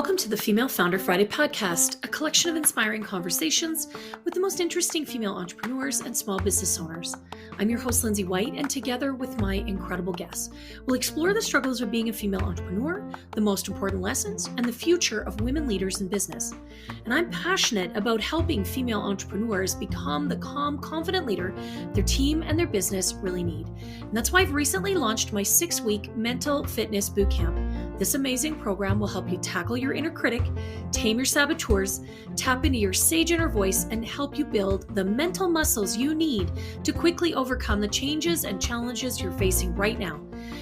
Welcome to the Female Founder Friday podcast, a collection of inspiring conversations with the most interesting female entrepreneurs and small business owners. I'm your host, Lindsay White, and together with my incredible guests, we'll explore the struggles of being a female entrepreneur, the most important lessons, and the future of women leaders in business. And I'm passionate about helping female entrepreneurs become the calm, confident leader their team and their business really need. And that's why I've recently launched my 6-week mental fitness bootcamp. This amazing program will help you tackle your inner critic, tame your saboteurs, tap into your sage inner voice, and help you build the mental muscles you need to quickly overcome the changes and challenges you're facing right now.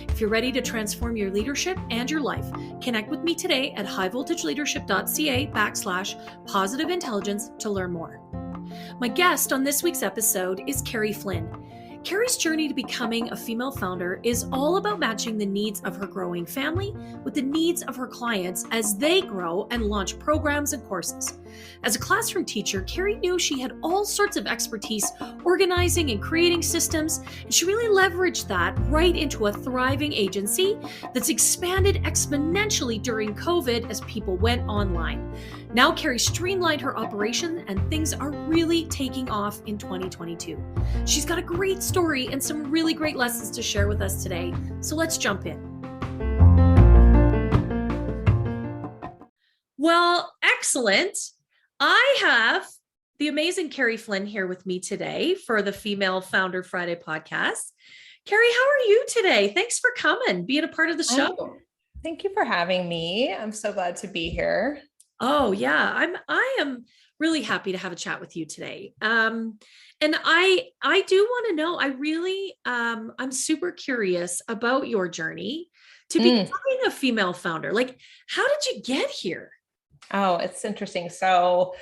If you're ready to transform your leadership and your life, connect with me today at highvoltageleadership.ca/positive intelligence to learn more. My guest on this week's episode is Carrie Flynn. Carrie's journey to becoming a female founder is all about matching the needs of her growing family with the needs of her clients as they grow and launch programs and courses. As a classroom teacher, Carrie knew she had all sorts of expertise organizing and creating systems, and she really leveraged that right into a thriving agency that's expanded exponentially during COVID as people went online. Now Carrie streamlined her operation and things are really taking off in 2022. She's got a great story and some really great lessons to share with us today. So let's jump in. Well, excellent. I have the amazing Carrie Flynn here with me today for the Female Founder Friday podcast. Carrie, how are you today? Thanks for coming, being a part of the show. Thank you for having me. I'm so glad to be here. Oh yeah, I am really happy to have a chat with you today. And I do want to know, I'm super curious about your journey to becoming a female founder. Like, how did you get here? Oh, it's interesting. So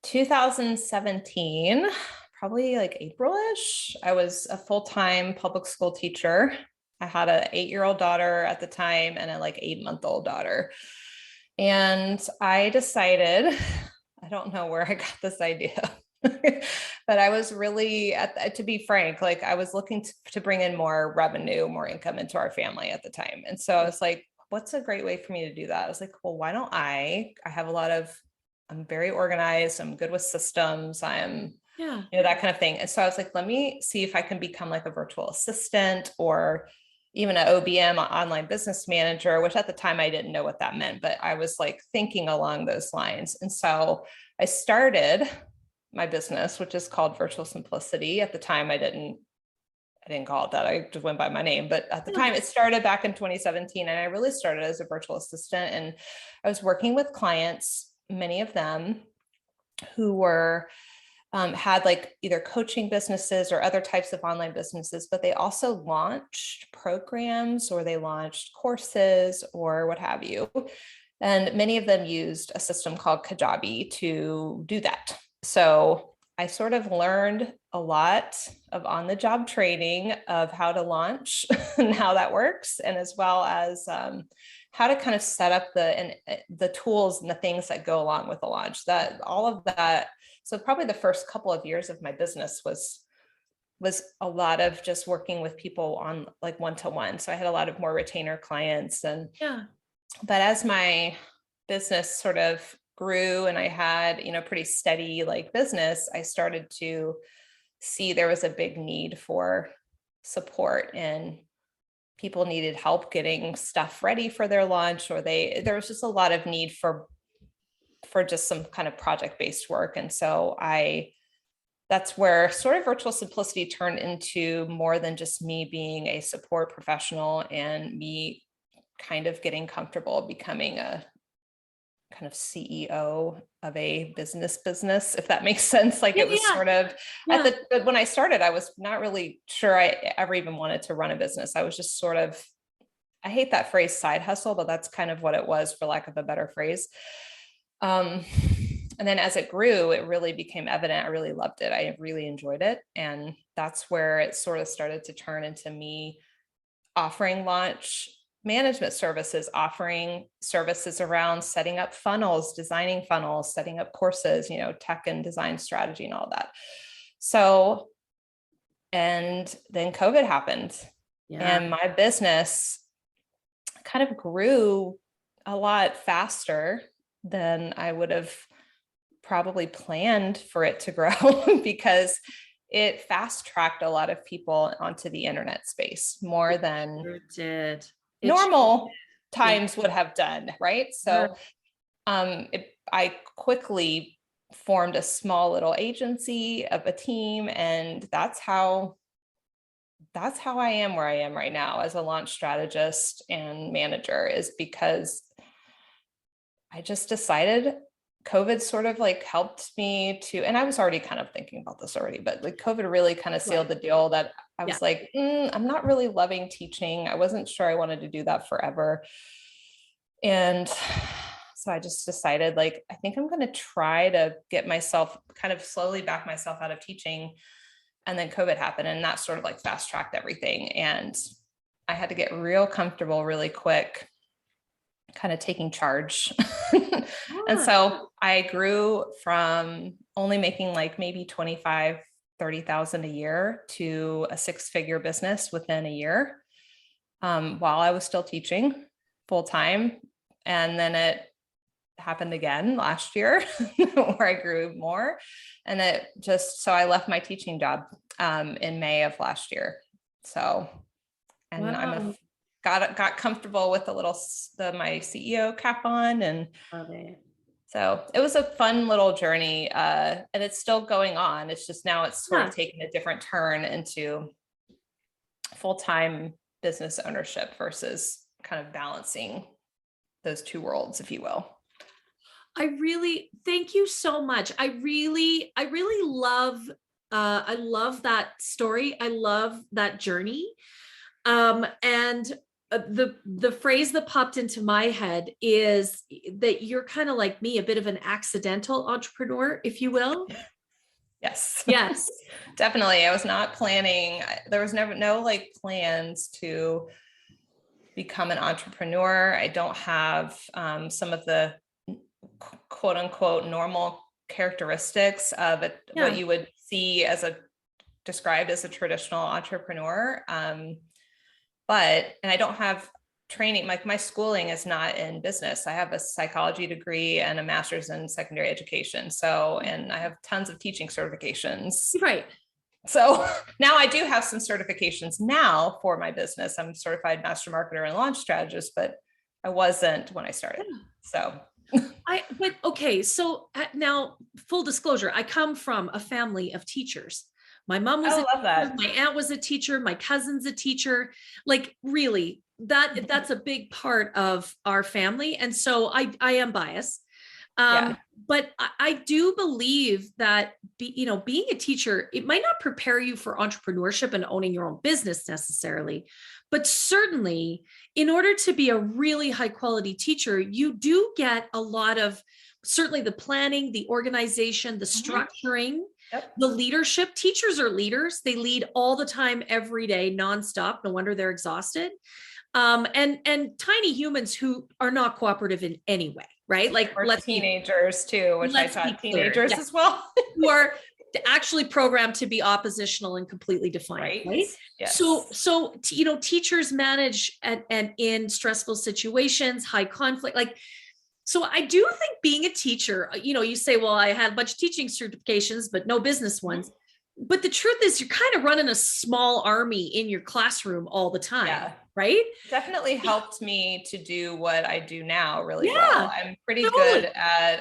2017, probably like April-ish, I was a full-time public school teacher. I had an 8-year-old daughter at the time and a 8-month-old daughter. And I decided, I don't know where I got this idea, but I was really, to be frank, I was looking to bring in more revenue, more income into our family at the time. And so I was like, what's a great way for me to do that? I was like, well, why don't I'm very organized. I'm good with systems. That kind of thing. And so I was like, let me see if I can become like a virtual assistant or even an OBM, online business manager, which at the time I didn't know what that meant, but I was thinking along those lines. And so I started my business, which is called Virtual Simplicity. At the time, I didn't call it that. I just went by my name, but at the time it started back in 2017. And I really started as a virtual assistant, and I was working with clients, many of them who were had either coaching businesses or other types of online businesses, but they also launched programs or they launched courses or what have you. And many of them used a system called Kajabi to do that. So I sort of learned a lot of on-the-job training of how to launch and how that works, and as well as how to kind of set up the tools and the things that go along with the launch. All of that. So probably the first couple of years of my business was a lot of just working with people on one-to-one. So I had a lot of more retainer clients, but as my business sort of grew and I had, pretty steady business, I started to see there was a big need for support, and people needed help getting stuff ready for their launch, or there was just a lot of need for just some kind of project-based work. And so that's where sort of Virtual Simplicity turned into more than just me being a support professional and me kind of getting comfortable becoming a kind of CEO of a business, if that makes sense. It was sort of when I started, I was not really sure I ever even wanted to run a business. I was just sort of, I hate that phrase side hustle, but that's kind of what it was, for lack of a better phrase. And then as it grew, it really became evident. I really loved it. I really enjoyed it. And that's where it sort of started to turn into me offering launch management services, offering services around setting up funnels, designing funnels, setting up courses, tech and design strategy and all that. So, and then COVID happened and my business kind of grew a lot faster than I would have probably planned for it to grow because it fast tracked a lot of people onto the internet space more than normal times would have done. Right. So I quickly formed a small little agency of a team, and that's how I am where I am right now as a launch strategist and manager, is because I just decided COVID sort of like helped me to, and I was already kind of thinking about this already, but like COVID really kind of sealed the deal that I was like, I'm not really loving teaching. I wasn't sure I wanted to do that forever. And so I just decided, like, I think I'm going to try to get myself kind of slowly back myself out of teaching. And then COVID happened, and that sort of like fast tracked everything. And I had to get real comfortable really quick, kind of taking charge. And so I grew from only making like maybe 25, 30,000 a year to a 6-figure business within a year, while I was still teaching full time. And then it happened again last year where I grew more. And so I left my teaching job in May of last year. So, and I'm got comfortable with my CEO cap on, and so it was a fun little journey, and it's still going on. It's just now it's sort of taken a different turn into full-time business ownership versus kind of balancing those two worlds, if you will. Thank you so much. I really love, I love that story. I love that journey. And the phrase that popped into my head is that you're kind of like me, a bit of an accidental entrepreneur, if you will. Yes. Yes. Definitely. I was not planning. There was no like plans to become an entrepreneur. I don't have some of the quote unquote normal characteristics of it, what you would see described as a traditional entrepreneur. And I don't have training, like my schooling is not in business. I have a psychology degree and a master's in secondary education. So, and I have tons of teaching certifications. Right. So now I do have some certifications now for my business. I'm a certified master marketer and launch strategist, but I wasn't when I started. So so now full disclosure, I come from a family of teachers. My mom was my aunt was a teacher, my cousin's a teacher. Like really, that's a big part of our family. And so I am biased. But I do believe that being a teacher, it might not prepare you for entrepreneurship and owning your own business necessarily, but certainly in order to be a really high quality teacher, you do get a lot of certainly the planning, the organization, the structuring, the leadership. Teachers are leaders. They lead all the time, every day, nonstop. No wonder they're exhausted. And tiny humans who are not cooperative in any way, right? Like teenagers too, which I taught teenagers as well, who are actually programmed to be oppositional and completely defiant, right? Yes. So teachers manage and in stressful situations, high conflict, so I do think being a teacher, you say, well, I had a bunch of teaching certifications, but no business ones. But the truth is you're kind of running a small army in your classroom all the time, right? Definitely helped me to do what I do now really well. I'm pretty good at,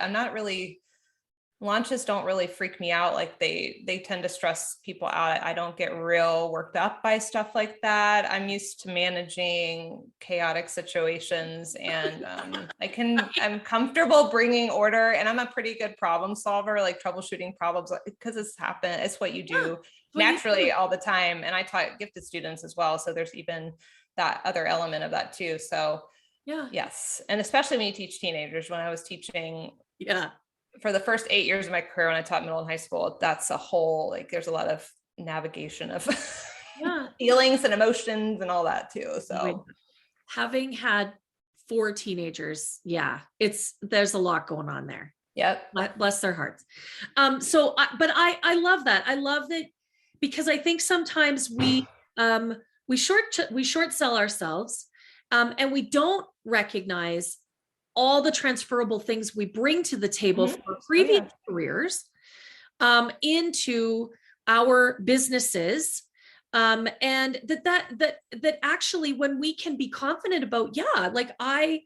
launches don't really freak me out. Like they tend to stress people out. I don't get real worked up by stuff like that. I'm used to managing chaotic situations, and I'm comfortable bringing order, and I'm a pretty good problem solver, like troubleshooting problems, because it's what you do naturally all the time. And I taught gifted students as well. So there's even that other element of that too. So yes. And especially when you teach teenagers, when I was teaching, for the first 8 years of my career, when I taught middle and high school, that's a whole, there's a lot of navigation of feelings and emotions and all that too. So having had 4 teenagers, there's a lot going on there. Yep. Bless their hearts. But I love that. I love that, because I think sometimes we short sell ourselves, and we don't recognize all the transferable things we bring to the table Mhm. from previous careers into our businesses. And that actually, when we can be confident about, yeah, like I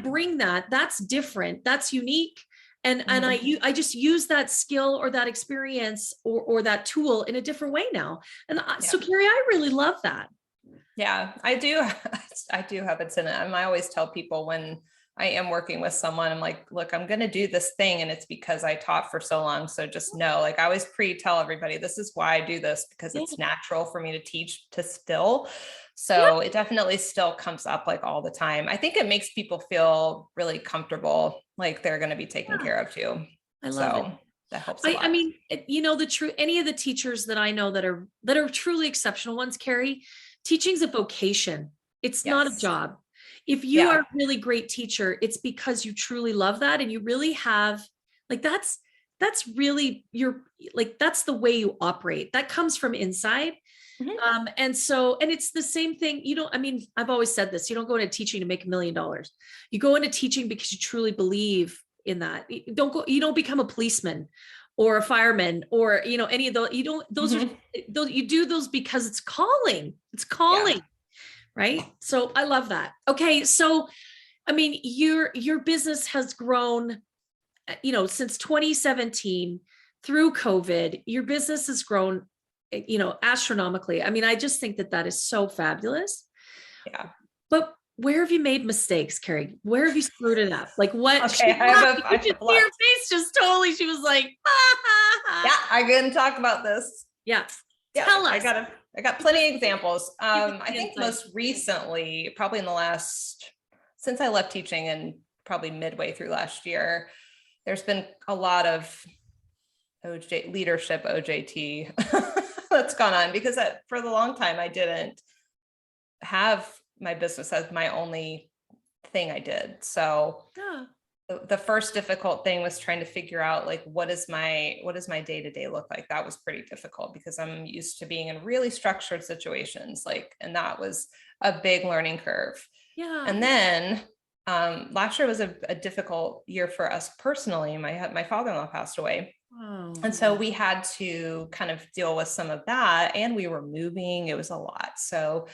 bring that's different, that's unique. And I just use that skill or that experience or that tool in a different way now. And so Carrie, I really love that. Yeah, I do. I do have it in it. I always tell people when I am working with someone, I'm like, look, I'm going to do this thing. And it's because I taught for so long. So just know, like I always tell everybody, this is why I do this, because it's natural for me to teach to still. So it definitely still comes up like all the time. I think it makes people feel really comfortable, like they're going to be taken care of too. I love it. That helps a lot. I mean, any of the teachers that I know that are truly exceptional ones, Carrie, teaching's a vocation. It's not a job. If you are a really great teacher, it's because you truly love that. And you really have, like, that's really that's the way you operate. That comes from inside. And it's the same thing. I've always said this, you don't go into teaching to make $1 million. You go into teaching because you truly believe in that. You don't become a policeman or a fireman or, any of those, you do those because it's calling. Right. So I love that. Okay. So, your business has grown, since 2017 through COVID, your business has grown, astronomically. I just think that is so fabulous. Yeah. But where have you made mistakes, Carrie? Where have you screwed it up? Like what? Okay, your face just totally, she was like, yeah, I couldn't talk about this. Yeah. Tell us. I got plenty of examples. I think most recently, probably since I left teaching and probably midway through last year, there's been a lot of leadership OJT that's gone on, because for the long time, I didn't have my business as my only thing I did. So the first difficult thing was trying to figure out, like, what does my day-to-day look like? That was pretty difficult because I'm used to being in really structured situations, and that was a big learning curve. Yeah. And then last year was a difficult year for us personally. My father-in-law passed away. Oh. And so we had to kind of deal with some of that, and we were moving. It was a lot. So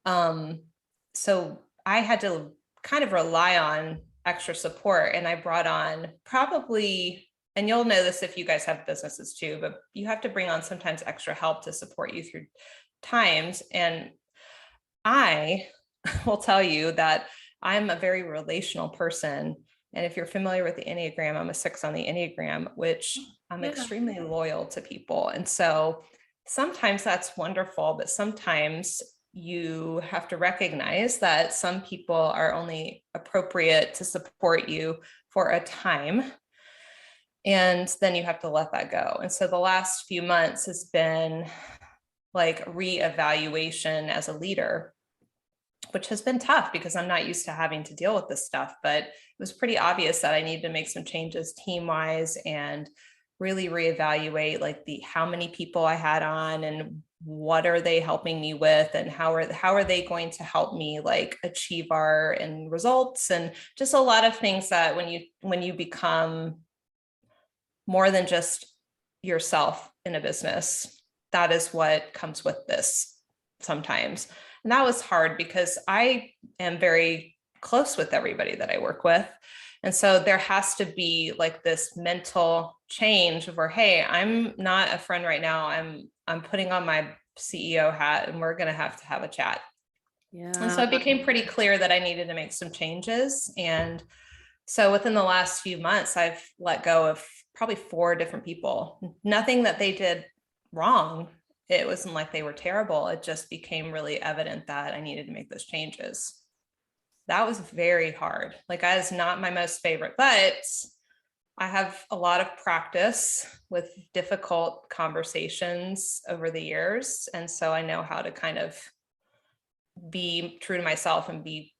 I had to kind of rely on extra support, and I brought on probably, and you'll know this if you guys have businesses too, but you have to bring on sometimes extra help to support you through times. And I will tell you that I'm a very relational person. And if you're familiar with the Enneagram, I'm a 6 on the Enneagram, which I'm extremely loyal to people. And so sometimes that's wonderful, but sometimes you have to recognize that some people are only appropriate to support you for a time. And then you have to let that go. And so the last few months has been like reevaluation as a leader, which has been tough because I'm not used to having to deal with this stuff, but it was pretty obvious that I needed to make some changes team-wise and really reevaluate how many people I had on and what are they helping me with, and how are they going to help me achieve our end results, and just a lot of things that when you become more than just yourself in a business, that is what comes with this sometimes. And that was hard because I am very close with everybody that I work with. And so there has to be this mental change where, hey, I'm not a friend right now. I'm putting on my CEO hat, and we're going to have a chat. Yeah. And so it became pretty clear that I needed to make some changes. And so within the last few months, I've let go of probably 4 different people. Nothing that they did wrong. It wasn't like they were terrible. It just became really evident that I needed to make those changes. That was very hard. That is not my most favorite, but I have a lot of practice with difficult conversations over the years. And so I know how to kind of be true to myself and be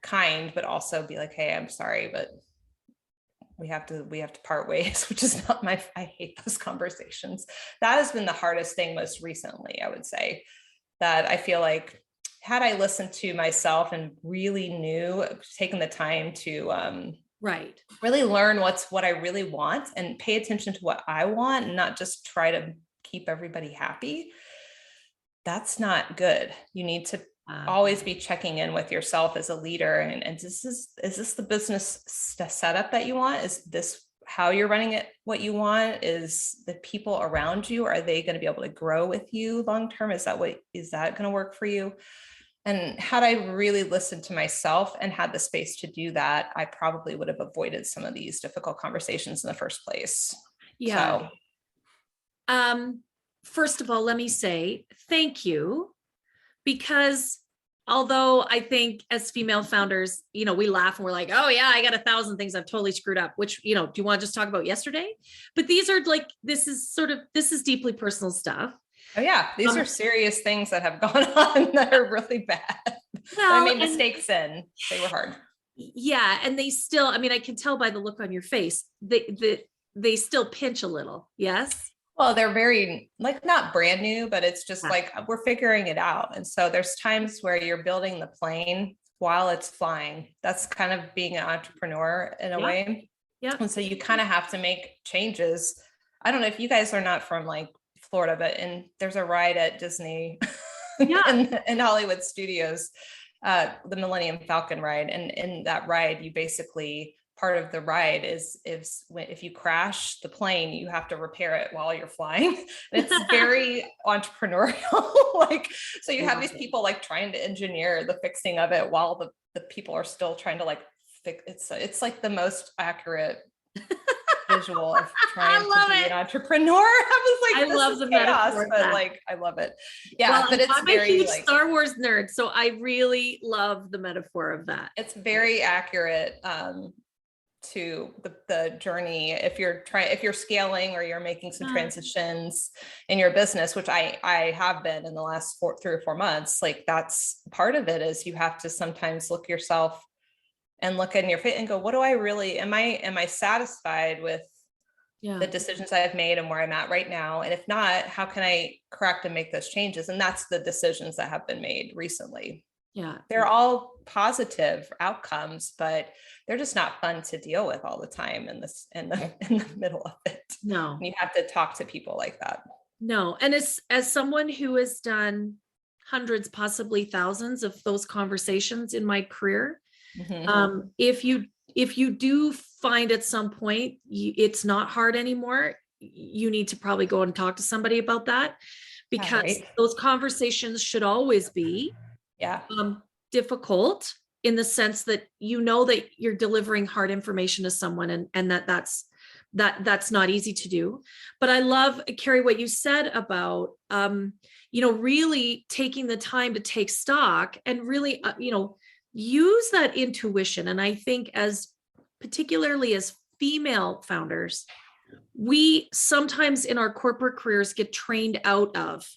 kind, but also be like, hey, I'm sorry, but we have to part ways, which is not I hate those conversations. That has been the hardest thing most recently, I would say, that I feel like had I listened to myself and really taken the time to Right. Really learn what I really want and pay attention to what I want and not just try to keep everybody happy. That's not good. You need to always be checking in with yourself as a leader. And is this the business setup that you want? Is this how you're running it, what you want? Is the people around you, are they going to be able to grow with you long term? Is that going to work for you? And had I really listened to myself and had the space to do that, I probably would have avoided some of these difficult conversations in the first place. Yeah. So. First of all, let me say thank you, because although I think as female founders, we laugh and we're like, oh yeah, I got 1,000 things I've totally screwed up, which, do you want to just talk about yesterday? But these are like, this is deeply personal stuff. Oh yeah. These are serious things that have gone on that are really bad. Well, I made mistakes in. They were hard. Yeah. And they still, I can tell by the look on your face, they still pinch a little. Yes. Well, they're very not brand new, but it's just like, we're figuring it out. And so there's times where you're building the plane while it's flying. That's kind of being an entrepreneur in a way. Yeah. And so you kind of have to make changes. I don't know if you guys are not from Florida, but there's a ride at Disney in Hollywood Studios, the Millennium Falcon ride. And in that ride, you basically, part of the ride is if you crash the plane, you have to repair it while you're flying. And it's very entrepreneurial. So you have these people trying to engineer the fixing of it while the people are still trying to fix it. It's the most accurate visual of trying to be an entrepreneur. I love the chaos, but I love it. Yeah, well, but it's I'm a huge Star Wars nerd, so I really love the metaphor of that. It's very accurate to the journey. If you're scaling or you're making some transitions in your business, which I have been in the last 3 or 4 months, that's part of it, is you have to sometimes look yourself and look in your face and go, what do I really, am I satisfied with the decisions I've made and where I'm at right now? And if not, how can I correct and make those changes? And that's the decisions that have been made recently. Yeah. They're all positive outcomes, but they're just not fun to deal with all the time in the middle of it. No. And you have to talk to people like that. No. And as someone who has done hundreds, possibly thousands of those conversations in my career, if you do find at some point it's not hard anymore, you need to probably go and talk to somebody about that, because those conversations should always be difficult, in the sense that that you're delivering hard information to someone, and that's not easy to do. But I love, Carrie, what you said about really taking the time to take stock and really use that intuition. And I think particularly as female founders, we sometimes in our corporate careers get trained out of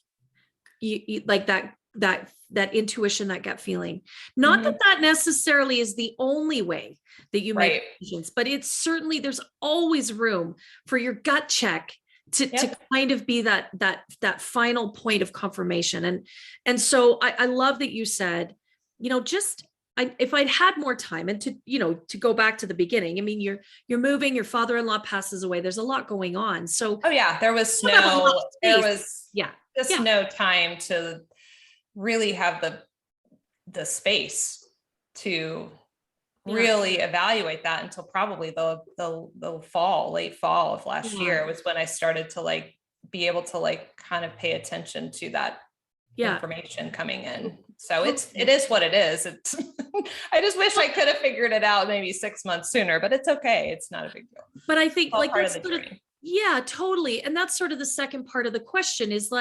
that intuition, that gut feeling. Not that necessarily is the only way that you make decisions, but it's certainly, there's always room for your gut check to kind of be that final point of confirmation. And so I love that you said, if I'd had more time, and to go back to the beginning, you're moving, your father-in-law passes away. There's a lot going on. So, there was no time to really have the space to really evaluate that until probably the late fall of last year was when I started to be able to kind of pay attention to that information coming in. So it is what it is. It's I just wish I could have figured it out maybe 6 months sooner, but it's okay. It's not a big deal. But I think part of the journey. Totally. And that's sort of the second part of the question is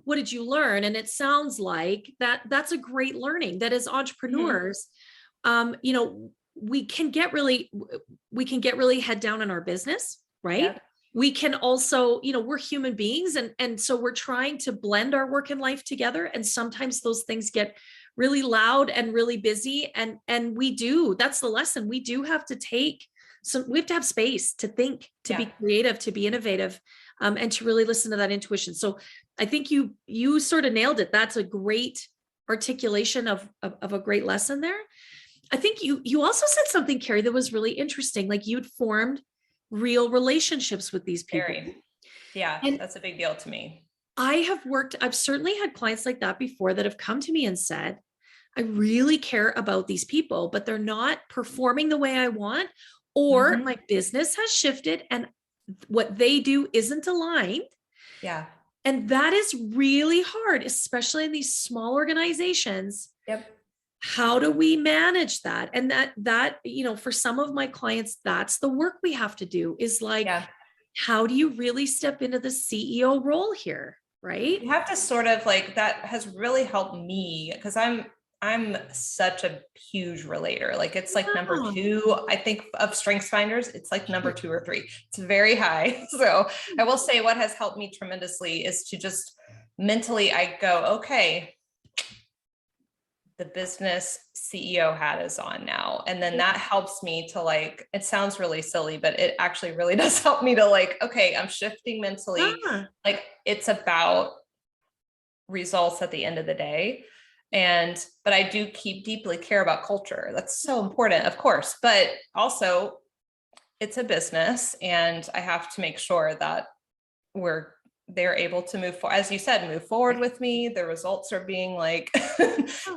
what did you learn? And it sounds like that's a great learning, that as entrepreneurs, we can get really head down in our business, right? Yeah. We can also, we're human beings. And so we're trying to blend our work and life together. And sometimes those things get really loud and really busy. And that's the lesson. We do have to we have to have space to think, to be creative, to be innovative, and to really listen to that intuition. So I think you sort of nailed it. That's a great articulation of a great lesson there. I think you also said something, Carrie, that was really interesting. Like you'd formed real relationships with these people. Very. Yeah, And that's a big deal to me. I've certainly had clients like that before that have come to me and said, I really care about these people, but they're not performing the way I want, or my business has shifted and what they do isn't aligned. Yeah. And that is really hard, especially in these small organizations. Yep. How do we manage that? And that, for some of my clients, that's the work we have to do, is like, how do you really step into the CEO role here? Right. You have to sort of like, that has really helped me because I'm such a huge relator. Like it's like number 2, I think, of strengths finders. It's like number 2 or 3. It's very high. So I will say what has helped me tremendously is to just mentally, I go, okay, the business CEO hat is on now. And then that helps me to like, it sounds really silly, but it actually really does help me to like, okay, I'm shifting mentally. Like it's about results at the end of the day. But I do deeply care about culture. That's so important, of course, but also it's a business and I have to make sure that they're able to move forward, as you said, move forward with me. The results are being like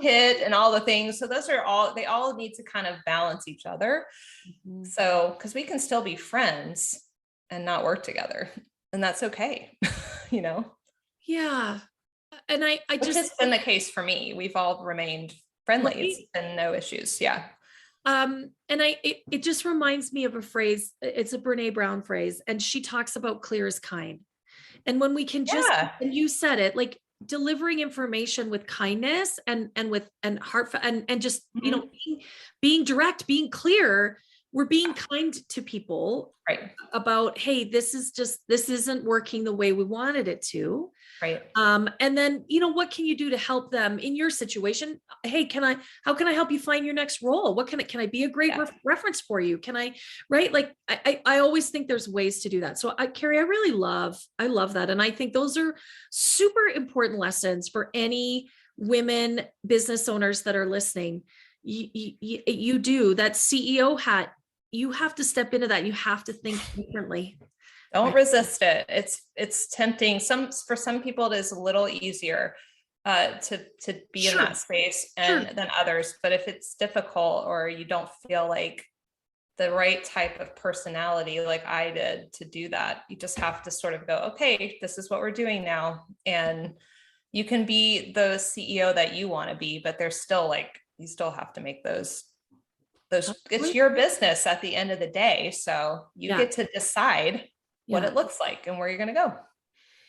hit and all the things. So they all need to kind of balance each other. So, cause we can still be friends and not work together, and that's okay. Yeah. And I Which has been the case for me. We've all remained friendly. Right. It's been no issues. Yeah. And it just reminds me of a phrase. It's a Brene Brown phrase, and she talks about clear as kind. And when we can just, and you said it, like delivering information with kindness and heart and just, being direct, being clear, we're being kind to people about, hey, this isn't working the way we wanted it to. Right. And then, what can you do to help them in your situation? Hey, how can I help you find your next role? What can I be a great reference for you? Can I, right? Like, I always think there's ways to do that. So Carrie, I love that. And I think those are super important lessons for any women business owners that are listening. You do that CEO hat. You have to step into that. You have to think differently. Don't resist it. It's tempting. For some people, it is a little easier to be in that space than others. But if it's difficult or you don't feel like the right type of personality, like I did, to do that, you just have to sort of go, okay, this is what we're doing now. And you can be the CEO that you want to be, but there's still like, you still have to make those, it's your business at the end of the day. So you get to decide what it looks like and where you're going to go.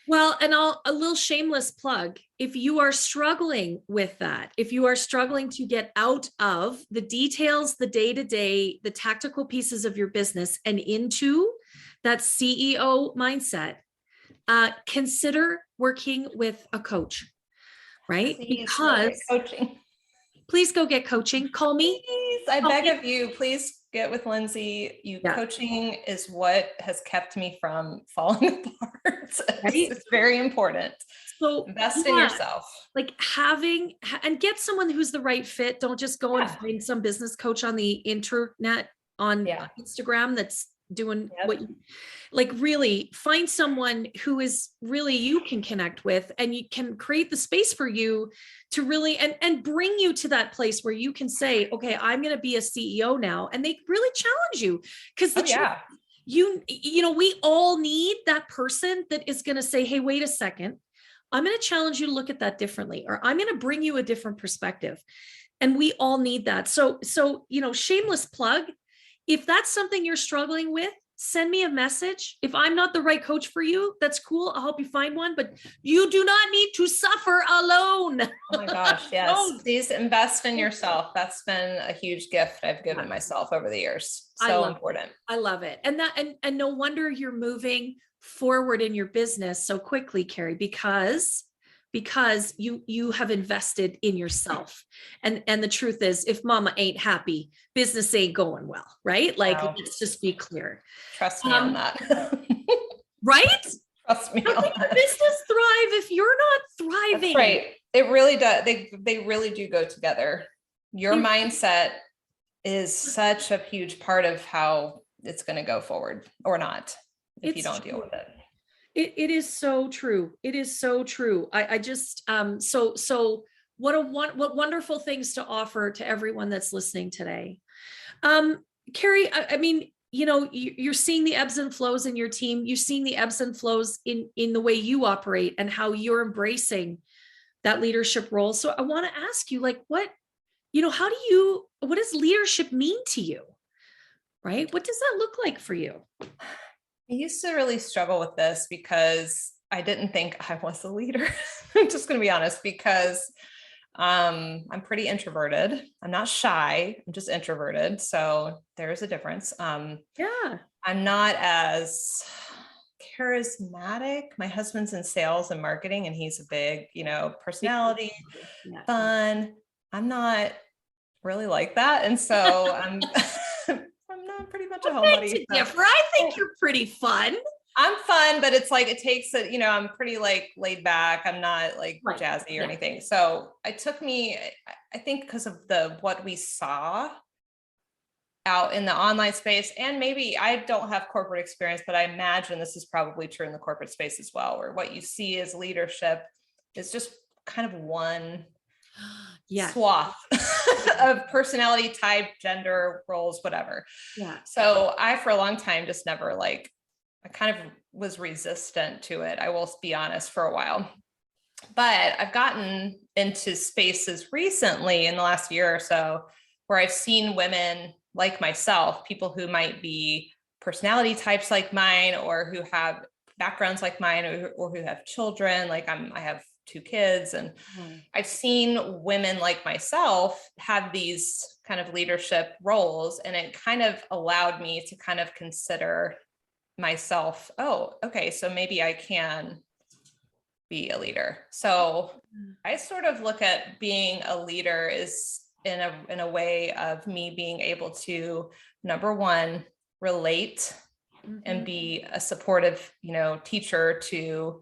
Well, and a little shameless plug. If you are struggling with that, if you are struggling to get out of the details, the day-to-day, the tactical pieces of your business and into that CEO mindset, consider working with a coach, right? Because coaching. Please go get coaching. Call me. Please, I beg of you, please get with Lindsay. Coaching is what has kept me from falling apart. It's very important. So invest in yourself. Like and get someone who's the right fit. Don't just go and find some business coach on the internet, on Instagram that's doing what you like. Really find someone who is really you can connect with, and you can create the space for you to really and bring you to that place where you can say, okay, I'm going to be a CEO now. And they really challenge you, because we all need that person that is going to say, hey, wait a second, I'm going to challenge you to look at that differently, or I'm going to bring you a different perspective. And we all need that. So, shameless plug. If that's something you're struggling with, send me a message. If I'm not the right coach for you, that's cool. I'll help you find one, but you do not need to suffer alone. Oh my gosh. Yes. Please invest in yourself. That's been a huge gift I've given myself over the years. So important. I love it. And no wonder you're moving forward in your business so quickly, Carrie, because you have invested in yourself. And the truth is, if mama ain't happy, business ain't going well, right? Like, let's just be clear. Trust me on that. Right? Trust me on that. Business thrive if you're not thriving. That's right. It really does. They really do go together. Your mindset is such a huge part of how it's going to go forward or not if you don't deal with it. It is so true. It is so true. I just, so what wonderful things to offer to everyone that's listening today. Carrie, I mean, you know, you're seeing the ebbs and flows in your team. You're seeing the ebbs and flows in the way you operate and how you're embracing that leadership role. So I want to ask you, like, what does leadership mean to you? Right? What does that look like for you? I used to really struggle with this because I didn't think I was a leader. I'm just going to be honest, because I'm pretty introverted. I'm not shy. I'm just introverted. So there's a difference. Yeah. I'm not as charismatic. My husband's in sales and marketing, and he's a big, personality, fun. I'm not really like that. And so I'm not pretty much a homebody. I think you're pretty fun. I'm fun, but it's like, it takes it, I'm pretty like laid back. I'm not like jazzy or anything. So it took me, I think because of what we saw out in the online space, and maybe I don't have corporate experience, but I imagine this is probably true in the corporate space as well, where what you see as leadership is just kind of one swath of personality type, gender roles, whatever. Yeah. So I, for a long time, just never I kind of was resistant to it. I will be honest, for a while, but I've gotten into spaces recently in the last year or so where I've seen women like myself, people who might be personality types like mine, or who have backgrounds like mine, or who have children. I have 2 kids, and I've seen women like myself have these kind of leadership roles, and it kind of allowed me to kind of consider myself, oh, okay, so maybe I can be a leader. So I sort of look at being a leader is in a way of me being able to, number one, relate and be a supportive, teacher to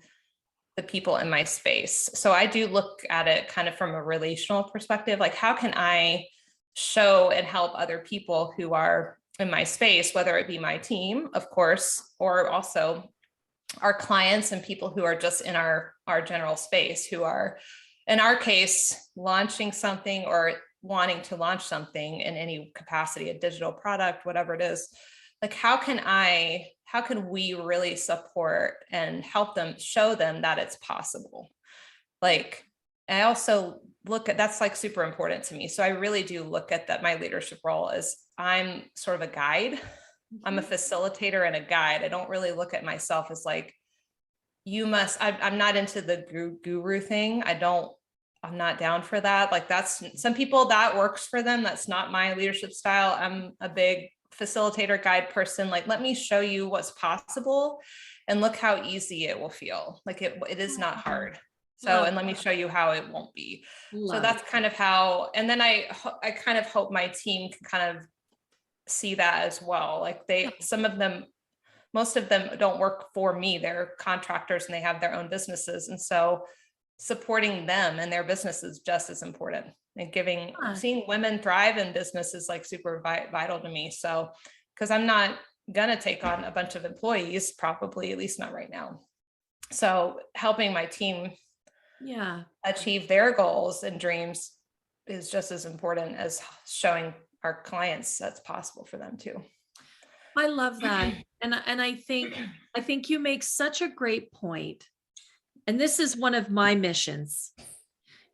the people in my space. So I do look at it kind of from a relational perspective, like how can I show and help other people who are in my space, whether it be my team, of course, or also our clients and people who are just in our general space, who are, in our case, launching something or wanting to launch something in any capacity, a digital product, whatever it is. Like, how can we really support and help them, show them that it's possible? Like, I also look at, that's like super important to me. So I really do look at that. My leadership role is I'm sort of a guide. I'm a facilitator and a guide. I don't really look at myself as like, I'm not into the guru thing. I'm not down for that. Like, that's some people that works for them. That's not my leadership style. I'm a big facilitator guide person. Like, let me show you what's possible and look how easy it will feel. Like it is not hard. So, and let me show you how it won't be. So that's kind of how, and then I kind of hope my team can kind of see that as well. Like most of them don't work for me. They're contractors and they have their own businesses. And so supporting them and their business is just as important, and seeing women thrive in business is like super vital to me. So, because I'm not going to take on a bunch of employees, probably, at least not right now. So helping my team achieve their goals and dreams is just as important as showing our clients that's possible for them too. I love that. And I think you make such a great point. And this is one of my missions,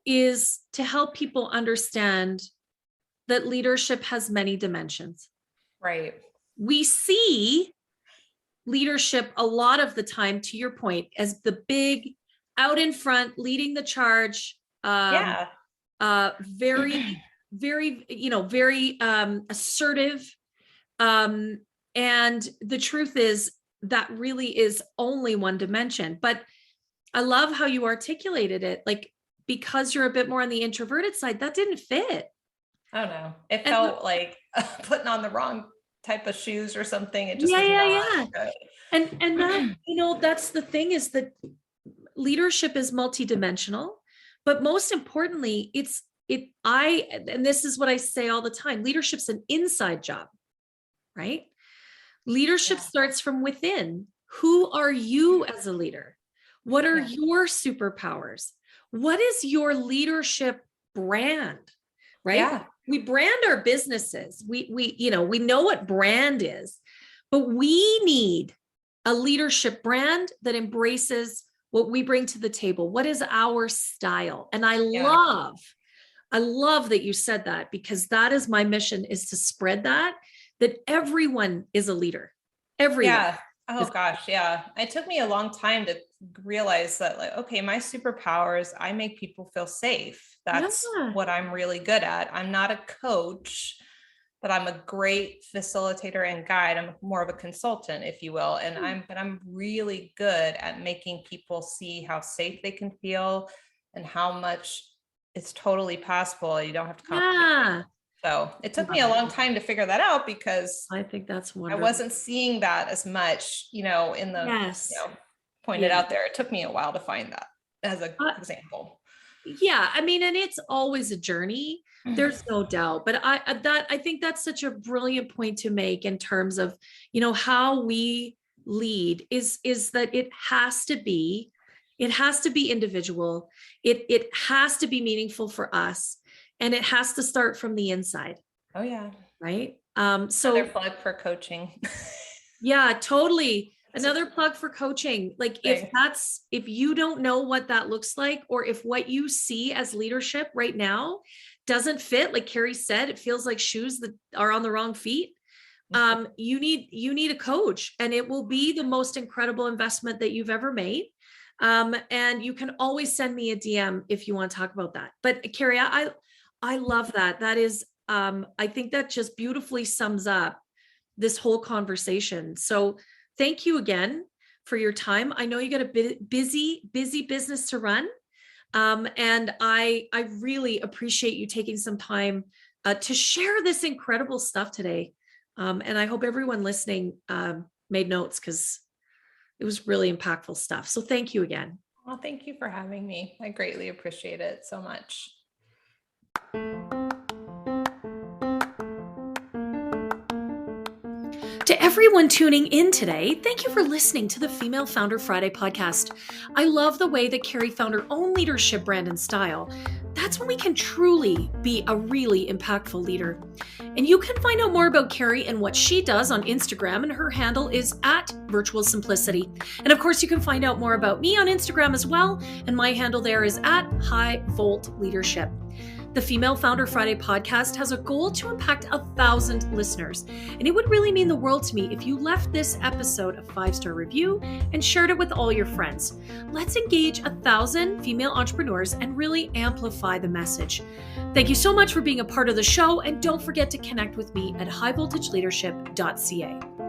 is to help people understand that leadership has many dimensions. Right. We see leadership a lot of the time, to your point, as the big out in front, leading the charge, very, very, very assertive. And the truth is that really is only one dimension. But I love how you articulated it. Like, because you're a bit more on the introverted side, that didn't fit. Oh no, it felt like putting on the wrong type of shoes or something. It just was not good. And that, that's the thing, is that leadership is multidimensional, but most importantly, it's and this is what I say all the time, leadership's an inside job, right? Leadership starts from within. Who are you as a leader? What are your superpowers? What is your leadership brand, right? Yeah. We brand our businesses. We know what brand is, but we need a leadership brand that embraces what we bring to the table. What is our style? And I love that you said that, because that is my mission, is to spread that everyone is a leader. Everyone. Yeah. Oh gosh. Yeah. It took me a long time to realize that, like, okay, my superpowers, I make people feel safe. That's what I'm really good at. I'm not a coach, but I'm a great facilitator and guide. I'm more of a consultant, if you will. And I'm really good at making people see how safe they can feel and how much it's totally possible. You don't have to complicate it. So it took me a long time to figure that out, because I think that's wonderful. I wasn't seeing that as much, in the, pointed out there. It took me a while to find that as an example. Yeah. I mean, and it's always a journey. There's no doubt, but I think that's such a brilliant point to make in terms of, how we lead is that it has to be individual. It has to be meaningful for us. And it has to start from the inside. Oh yeah. Right. So another plug for coaching. Yeah, totally. Another plug for coaching. Like if you don't know what that looks like, or if what you see as leadership right now doesn't fit, like Carrie said, it feels like shoes that are on the wrong feet. You need a coach, and it will be the most incredible investment that you've ever made. And you can always send me a DM if you want to talk about that. But Carrie, I love that. That is, I think that just beautifully sums up this whole conversation. So thank you again for your time. I know you got a busy business to run. And I really appreciate you taking some time to share this incredible stuff today. And I hope everyone listening made notes, because it was really impactful stuff. So thank you again. Well, thank you for having me. I greatly appreciate it so much. To everyone tuning in today, thank you for listening to the Female Founder Friday podcast. I love the way that Carrie found her own leadership brand and style. That's when we can truly be a really impactful leader. And you can find out more about Carrie and what she does on Instagram, and her handle is @virtualsimplicity. And of course, you can find out more about me on Instagram as well, and my handle there is @HighVoltLeadership. The Female Founder Friday podcast has a goal to impact 1,000 listeners, and it would really mean the world to me if you left this episode a 5-star review and shared it with all your friends. Let's engage 1,000 female entrepreneurs and really amplify the message. Thank you so much for being a part of the show, and don't forget to connect with me at highvoltageleadership.ca.